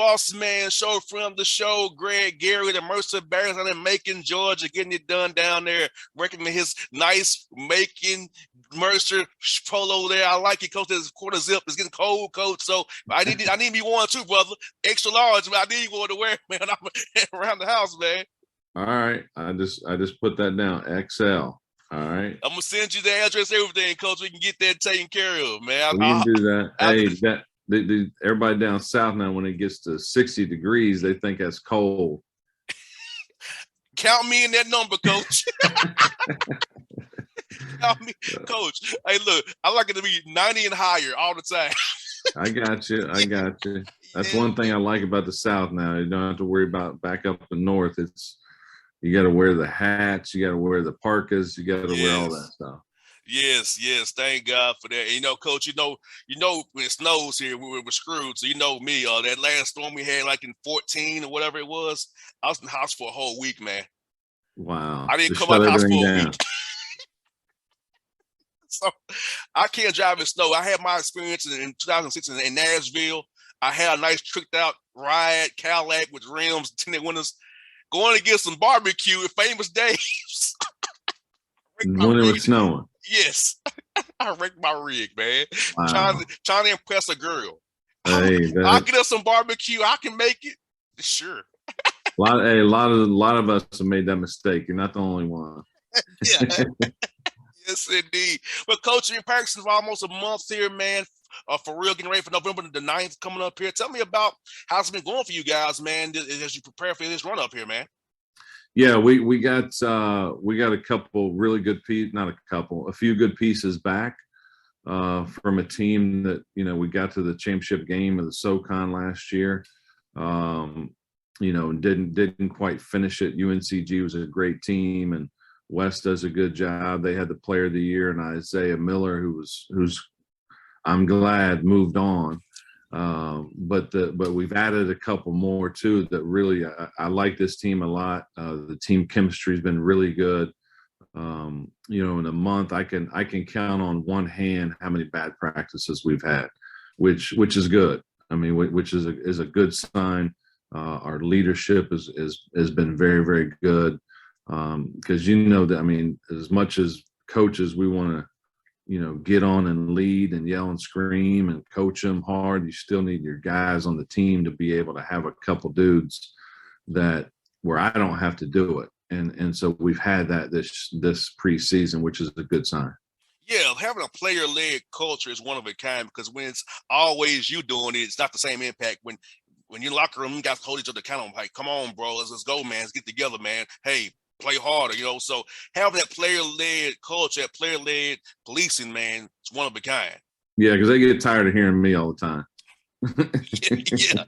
boss man, show from the show, Greg Gary, the Mercer Bears out in Macon, Georgia, getting it done down there, working his nice Macon Mercer polo there. I like it, coach. This quarter zip is getting cold, coach. So I need me one too, brother. Extra large, but I need one to wear, man. I'm around the house, man. All right, I just put that down, XL. All right. I'm gonna send you the address, everything, coach. We can get that taken care of, man. We can do that. Hey, everybody down south now, when it gets to 60 degrees, they think that's cold. Count me in that number, coach. Count me, coach. Hey, look, I like it to be 90 and higher all the time. I got you. That's one thing I like about the South now. You don't have to worry about back up the north. You got to wear the hats, you got to wear the parkas, you got to wear all that stuff. Yes. Thank God for that. And, coach, when it snows here, we're screwed. So me, that last storm we had like in 14 or whatever it was, I was in the house for a whole week, man. Wow. I didn't come out of the house for a week. So I can't drive in snow. I had my experience in 2006 in Nashville. I had a nice tricked out ride, Cadillac with rims, tinted windows, going to get some barbecue at Famous Dave's. When it was snowing. Yes. I wrecked my rig, man. Wow. Trying to impress a girl. Hey, I'll get us some barbecue. I can make it. Sure. A lot of us have made that mistake. You're not the only one. Yeah. Yes, indeed. But Coach, in practice for almost a month here, man. For real, getting ready for November the 9th coming up here. Tell me about how it's been going for you guys, man, as you prepare for this run up here, man. Yeah, we got a couple really good a few good pieces back from a team that we got to the championship game of the SoCon last year. Didn't quite finish it. UNCG was a great team, and West does a good job. They had the Player of the Year and Isaiah Miller, who's I'm glad moved on. But we've added a couple more too that really I like this team a lot. The team chemistry has been really good. In a month I can count on one hand how many bad practices we've had, which is good. I mean, which is a good sign. Our leadership has been very, very good. Because that, I mean, as much as coaches, we want to get on and lead and yell and scream and coach them hard. You still need your guys on the team to be able to have a couple dudes where I don't have to do it. And so we've had that this preseason, which is a good sign. Yeah, having a player-led culture is one of a kind, because when it's always you doing it, it's not the same impact. When you're in the locker room, you guys hold each other accountable. Like, come on, bro, let's go, man. Let's get together, man. Hey, play harder, So having that player-led culture, that player-led policing, man, it's one of a kind. Yeah, because they get tired of hearing me all the time. Yeah,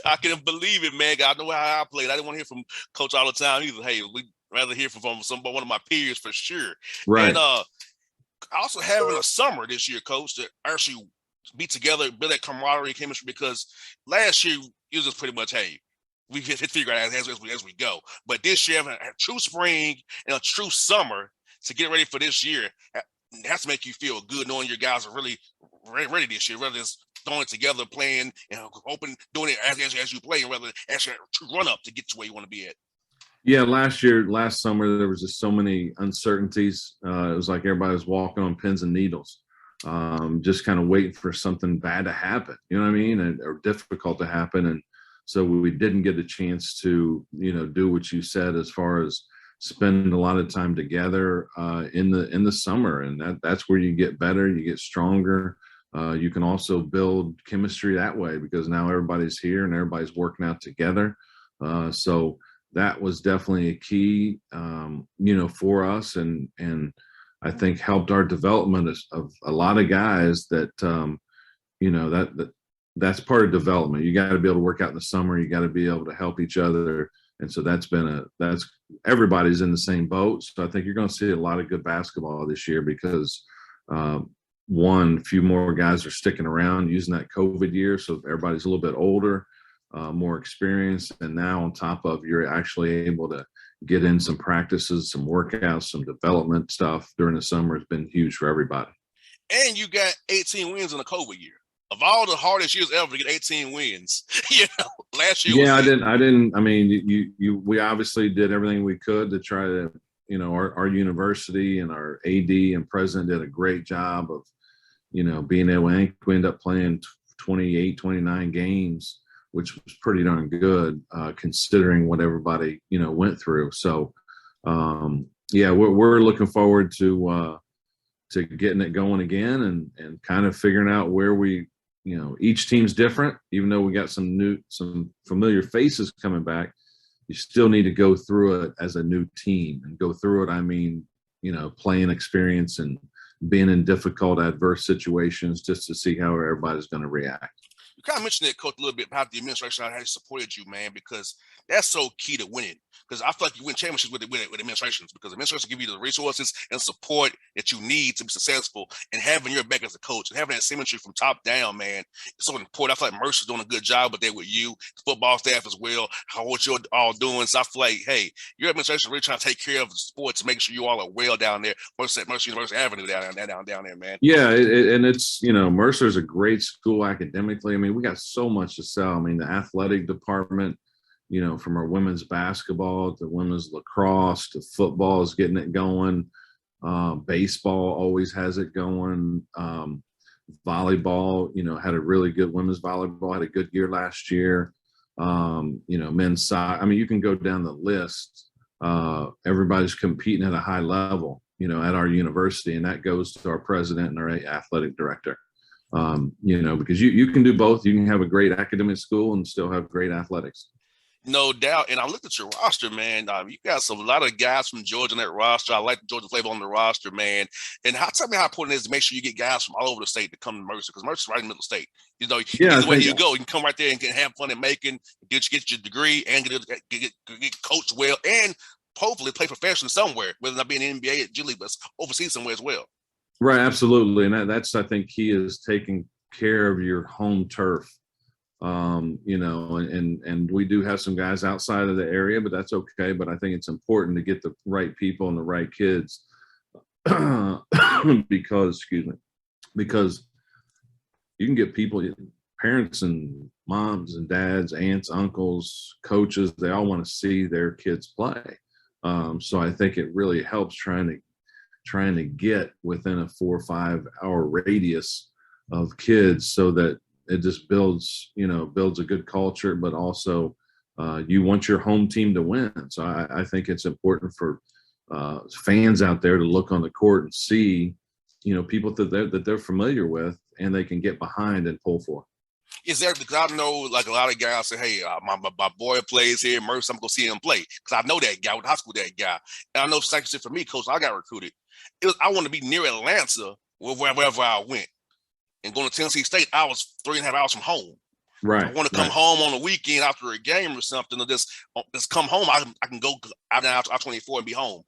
I can believe it, man. I know how I played. I didn't want to hear from Coach all the time either. Hey, we'd rather hear from one of my peers for sure. Right. And also having a summer this year, Coach, to actually be together, build that camaraderie, chemistry, because last year it was just pretty much, hey, we get to figure out as we go. But this year, having a true spring and a true summer to get ready for this year, it has to make you feel good knowing your guys are really ready this year, rather than just throwing it together, playing, doing it as you play, rather than actually run up to get to where you want to be at. Yeah, last summer, there was just so many uncertainties. It was like everybody was walking on pins and needles, just kind of waiting for something bad to happen, you know what I mean, or difficult to happen. And so we didn't get a chance to, do what you said as far as spend a lot of time together in the summer. And that's where you get better, you get stronger. You can also build chemistry that way, because now everybody's here and everybody's working out together. So that was definitely a key, for us, and I think helped our development of a lot of guys that, that's part of development. You got to be able to work out in the summer. You got to be able to help each other. And so that's everybody's in the same boat. So I think you're going to see a lot of good basketball this year, because few more guys are sticking around using that COVID year. So everybody's a little bit older, more experienced. And now on top of, you're actually able to get in some practices, some workouts, some development stuff during the summer has been huge for everybody. And you got 18 wins in a COVID year. of all the hardest years ever to get 18 wins. Last year was Yeah, I it. didn't. I mean, we obviously did everything we could to try to, our university and our AD and president did a great job of, being able. I think we ended up playing 28, 29 games, which was pretty darn good considering what everybody went through. So, yeah, we're looking forward to getting it going again and kind of figuring out where we, each team's different. Even though we got some familiar faces coming back, you still need to go through it as a new team. And go through it, I mean, playing experience and being in difficult, adverse situations just to see how everybody's going to react. You kind of mentioned it, Coach, a little bit about the administration, how they supported you, man, because that's so key to winning. Because I feel like you win championships with administrations, because administrations give you the resources and support that you need to be successful, and having your back as a coach and having that symmetry from top down, man, it's so important. I feel like Mercer's doing a good job with that with you, the football staff as well, what you're all doing. So I feel like, hey, your administration is really trying to take care of the sports to make sure you all are well down there. Mercer University Avenue down there, man. Yeah, and it's Mercer's a great school academically. I mean, we got so much to sell. I mean, the athletic department, from our women's basketball to women's lacrosse to football is getting it going. Baseball always has it going. Volleyball, had a really good women's volleyball, had a good year last year. Men's soccer. I mean, you can go down the list. Everybody's competing at a high level, at our university, and that goes to our president and our athletic director. Because you can do both. You can have a great academic school and still have great athletics. No doubt. And I looked at your roster, man. You got a lot of guys from Georgia in that roster. I like the Georgia flavor on the roster, man. And tell me how important it is to make sure you get guys from all over the state to come to Mercer, because Mercer's right in the middle of the state. Either way you go, you can come right there and can have fun in Macon, get your degree, and get coached well, and hopefully play professionally somewhere, whether not be in the NBA at G League, but overseas somewhere as well. Right, absolutely. And that's I think key is taking care of your home turf. And we do have some guys outside of the area, but that's okay. But I think it's important to get the right people and the right kids because you can get people, parents and moms and dads, aunts, uncles, coaches, they all want to see their kids play. So I think it really helps trying to get within a 4 or 5 hour radius of kids so that it just builds a good culture, but also you want your home team to win. So I think it's important for fans out there to look on the court and see, people that they're familiar with and they can get behind and pull for. Is there, because I know like a lot of guys say, hey, my boy plays here, Mercer, I'm going to see him play. Because I know that guy, with high school, that guy. And I know, like I said, for me, Coach, I got recruited. I want to be near Atlanta wherever I went. And going to Tennessee State, I was 3.5 hours from home. Right. I want to come home on the weekend after a game or something, or just come home. I can go out now to 24 and be home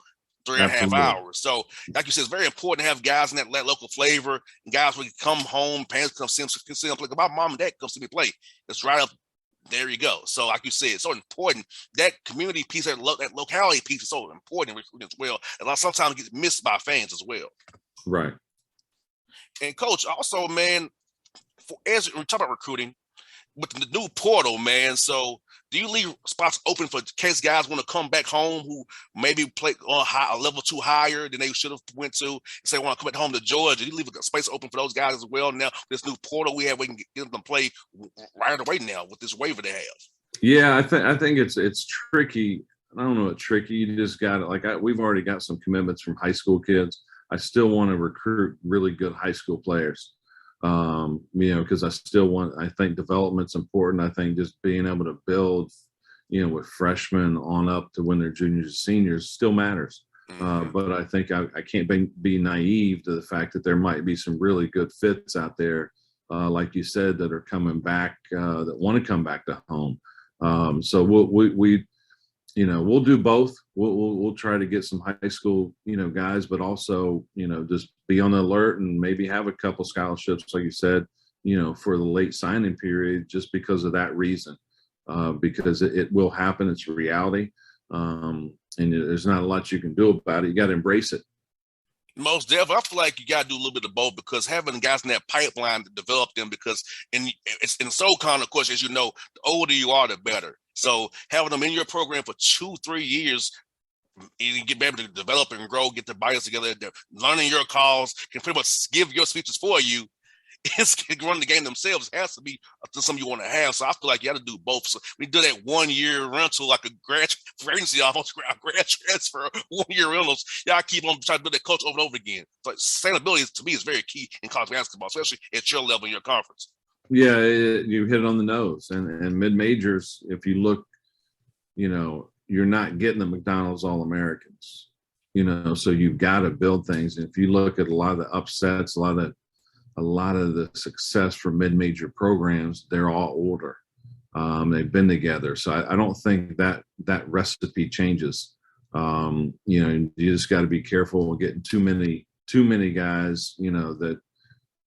3.5 hours. So, like you said, it's very important to have guys in that local flavor, and guys who can come home, parents come see them play. My mom and dad come see me play. It's right up there. You go. So, like you said, it's so important. That community piece, that locality piece, is so important in recruiting as well. And sometimes it gets missed by fans as well. Right. And Coach, also, man, as we talk about recruiting with the new portal, man. So, do you leave spots open for case guys want to come back home who maybe play on a level 2 higher than they should have went to? And say want to come back home to Georgia. Do you leave a space open for those guys as well? Now, this new portal we have, we can get them to play right away now with this waiver they have. Yeah, I think it's tricky. I don't know what tricky. You just got it. We've already got some commitments from high school kids. I still want to recruit really good high school players, because I think development's important. I think just being able to build, with freshmen on up to when they're juniors and seniors still matters. But I think I can't be naive to the fact that there might be some really good fits out there, like you said, that are coming back, that want to come back to home. So we'll do both. We'll try to get some high school, guys, but also, just be on the alert and maybe have a couple scholarships, like you said, for the late signing period, just because of that reason, because it will happen. It's a reality. And there's not a lot you can do about it. You got to embrace it. Most definitely, I feel like you got to do a little bit of both because having guys in that pipeline to develop them. Because it's in SoCon, of course, as you know, the older you are, the better. So having them in your program for 2-3 years, you get able to develop and grow, get the bodies together, they're learning your calls, can pretty much give your speeches for you. It's run the game themselves has to be something you want to have. So I feel like you got to do both. So we do that 1 year rental, like a grad for agency, almost grad transfer, 1 year rentals. Y'all keep on trying to build that culture over and over again. So sustainability to me is very key in college basketball, especially at your level in your conference. Yeah, you hit it on the nose. And mid majors, if you look, you're not getting the McDonald's All Americans. So you've got to build things. And if you look at a lot of the upsets, a lot of the success for mid-major programs, they're all older. They've been together. So I don't think that recipe changes. You just got to be careful with getting too many guys, that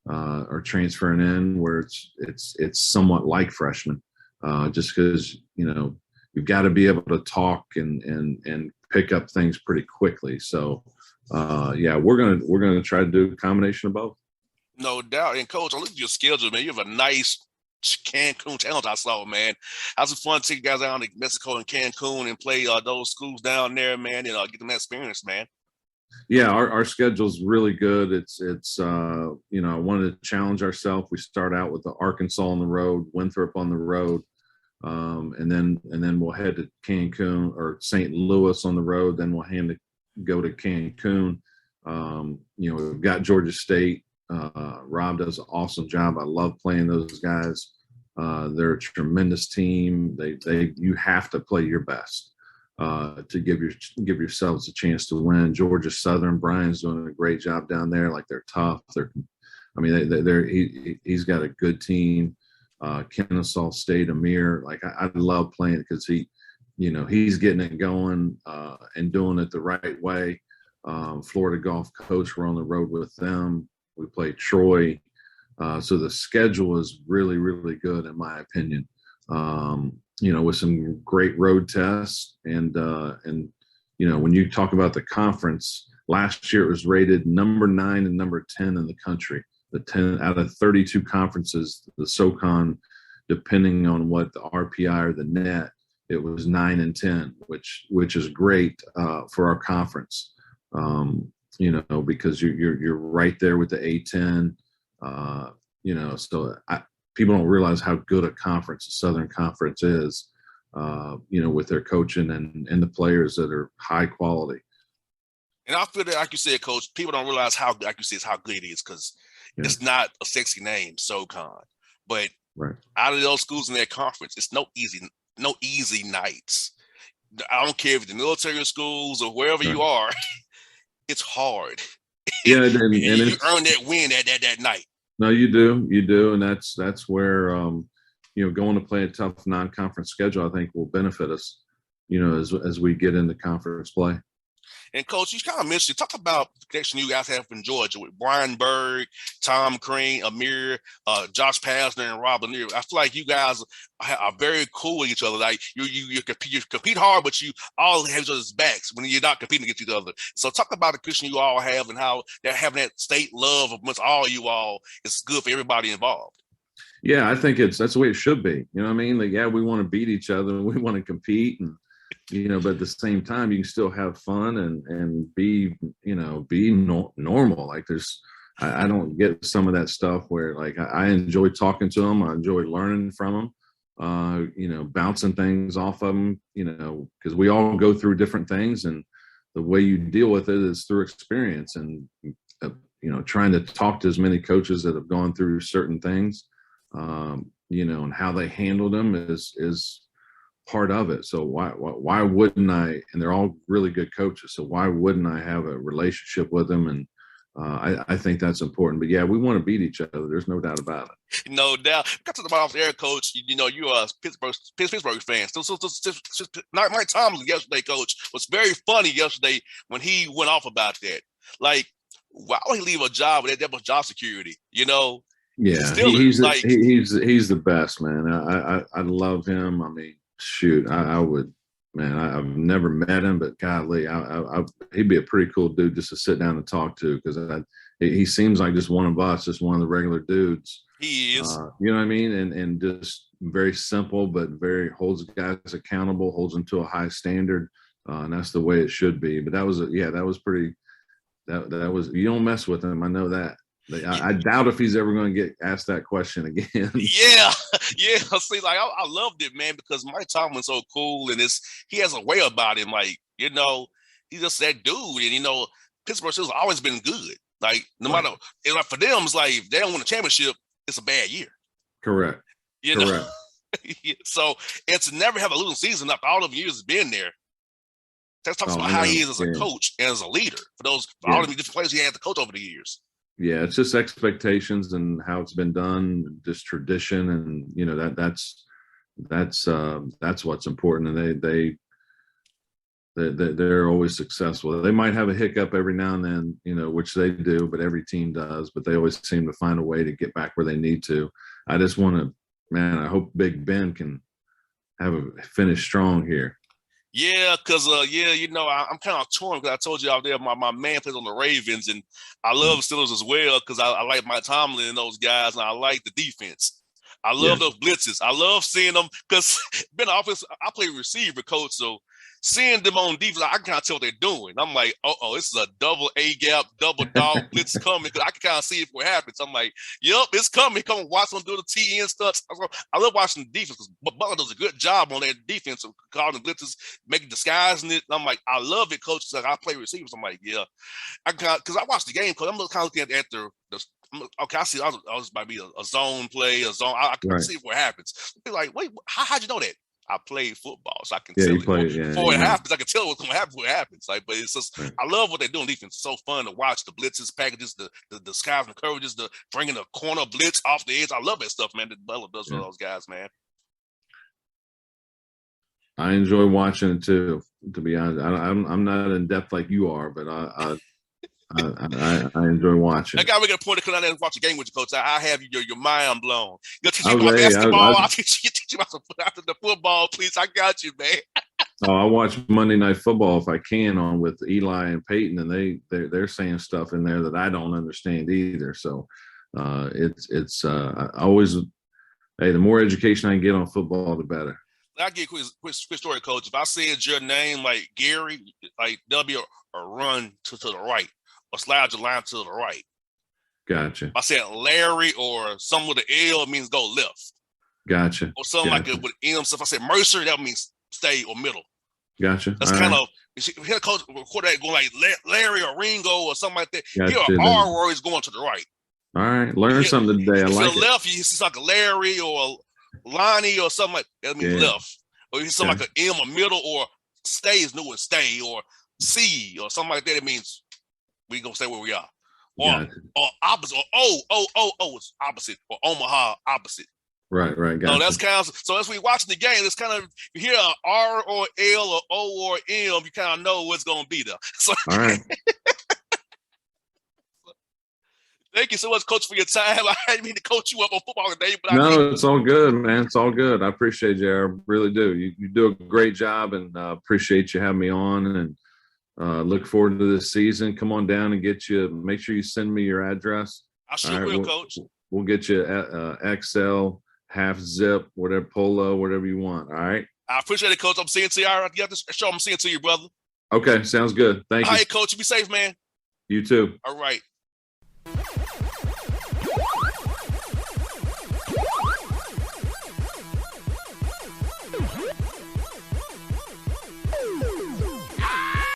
are transferring in where it's somewhat like freshmen, just because, you've got to be able to talk and pick up things pretty quickly. So yeah, we're gonna try to do a combination of both. No doubt. And coach, I look at your schedule, man. You have a nice Cancun talent I saw, man. How's it fun to take you guys down to Mexico and Cancun and play those schools down there, man, and get them that experience, man. Yeah, our schedule's really good. It's I wanted to challenge ourselves. We start out with the Arkansas on the road, Winthrop on the road, and then we'll head to Cancun or St. Louis on the road. Then we'll go to Cancun. We've got Georgia State. Rob does an awesome job. I love playing those guys. They're a tremendous team. You have to play your best to give yourselves a chance to win. Georgia Southern, Brian's doing a great job down there. Like they're tough. He's got a good team. Kennesaw State, Amir. Like I love playing because he's getting it going and doing it the right way. Florida Gulf Coast, we're on the road with them. We play Troy. So the schedule is really, really good in my opinion. With some great road tests and when you talk about the conference, last year it was rated number 9 and number 10 in the country. The 10 out of 32 conferences, the SoCon, depending on what the RPI or the net, it was 9 and 10, which is great for our conference. Because you're right there with the A10. People don't realize how good a conference the Southern Conference is. With their coaching and the players that are high quality. And I feel that, like you said, Coach, people don't realize how, like you said, how good it is because it's not a sexy name, SoCon. But right. Out of those schools in that conference, it's no easy nights. I don't care if it's the military schools or wherever you are. It's hard. Yeah, and you earn that win that night. No, you do, and that's where going to play a tough non-conference schedule, I think, will benefit us, as we get into conference play. And Coach, you kind of mentioned, talk about the connection you guys have in Georgia with Brian Berg, Tom Crane, Amir, Josh Pazner, and Rob Lanier. I feel like you guys are very cool with each other. Like you compete hard, but you all have each other's backs when you're not competing against each other. So talk about the connection you all have and how they're having that state love amongst all you all is good for everybody involved. Yeah, I think that's the way it should be. You know what I mean? Like, yeah, we want to beat each other and we want to compete and but at the same time, you can still have fun and be normal. Like I don't get some of that stuff where like I enjoy talking to them. I enjoy learning from them, bouncing things off of them, because we all go through different things and the way you deal with it is through experience and, trying to talk to as many coaches that have gone through certain things, and how they handle them is part of it. So why wouldn't I? And they're all really good coaches. So why wouldn't I have a relationship with them? And I think that's important. But yeah, we want to beat each other. There's no doubt about it. No doubt. Got to the bottom of the air, Coach. You're a Pittsburgh fan. So Mike Tomlin yesterday, Coach, was very funny yesterday when he went off about that. Like, why would he leave a job with that much job security? Yeah, he's the best, man. I love him. I mean, shoot, I would Man, I've never met him, but golly, he'd be a pretty cool dude just to sit down and talk to, because he seems like just one of us, just one of the regular dudes. He is. You know what I mean? And just very simple, but very holds guys accountable, holds them to a high standard, and that's the way it should be. But that was pretty. That was, you don't mess with him. I know that. I doubt if he's ever going to get asked that question again. Yeah, yeah. See, like I loved it, man, because Mike Tomlin's so cool, and he has a way about him. Like, he's just that dude, and Pittsburgh has always been good. Like, no matter, like for them, it's like if they don't win a championship, it's a bad year. Correct. Correct. So, and to never have a losing season after all of years has been there. That talks about how he is as a coach and as a leader for all the different players he had to coach over the years. Yeah, it's just expectations and how it's been done, just tradition, and that's what's important. And they're always successful. They might have a hiccup every now and then, which they do, but every team does. But they always seem to find a way to get back where they need to. I just want to, man, I hope Big Ben can finish strong here. Yeah, because I'm kind of torn, because I told you out there my man plays on the Ravens, and I love the Steelers as well, because I like Mike Tomlin and those guys, and I like the defense. I love those blitzes. I love seeing them, because being an offense, I play receiver, coach, so seeing them on defense, I can kind of tell what they're doing. I'm like, this is a double A gap, double dog blitz coming, because I can kind of see it what happens. I'm like, yep, it's coming. Come and watch them do the TN stunts. I love watching the defense, because Butler does a good job on that defense of calling blitzes, making disguising it. I'm like, I love it, coach. Like, I play receivers. I'm like, yeah, because I watched the game, coach. I'm kind of looking at the okay, I see. I was might be a zone play, a zone. I can see what happens. Be like, wait, how'd you know that? I played football, so I can tell before it happens. I can tell what's going to happen before it happens. Like, but it's just, I love what they're doing. Defense, it's so fun to watch the blitzes, packages, the skies and coverages, the bringing the corner blitz off the edge. I love that stuff, man. That Butler does for those guys, man. I enjoy watching it too. To be honest, I'm not in depth like you are, but I enjoy watching. I got to make a point to come out there and watch a game with you, coach. I have your mind blown. You'll teach me about basketball. I'll teach you about the football, please. I got you, man. I watch Monday Night Football if I can with Eli and Peyton, and they're saying stuff in there that I don't understand either. So it's I always, the more education I can get on football, the better. I'll give you a quick story, coach. If I said your name like Gary, like there'll be a run to the right. Or slide your line to the right. Gotcha. If I said Larry or something with an L, it means go left. Gotcha. Or something like it with M. So if I said Mercer, that means stay or middle. Gotcha. That's kind of, you hear a coach quarterback going like Larry or Ringo or something like that. Gotcha. Here an R where he's going to the right. All right. Learn something today. I like it. Left, you see like a Larry or a Lonnie or something like that. Means left. Or you see something like an M or middle, or stay is new and stay, or C or something like that. It means we gonna stay where we are, or opposite, or it's opposite, or Omaha opposite. Right. Gotcha. So that's kind of, so as we watching the game, it's kind of, you hear an R or L or O or M, you kind of know what's gonna be there. So, all right. Thank you so much, Coach, for your time. I didn't mean to coach you up on football today, but it's all good, man. It's all good. I appreciate you. I really do. You do a great job, and appreciate you having me on, and look forward to this season. Come on down and make sure you send me your address. I sure will, Coach. We'll get you XL, half zip, whatever, polo, whatever you want. All right. I appreciate it, Coach. I'm seeing to you. All right, you have to show I'm seeing to you, brother. Okay, sounds good. Thank you. All right, Coach. You be safe, man. You too. All right.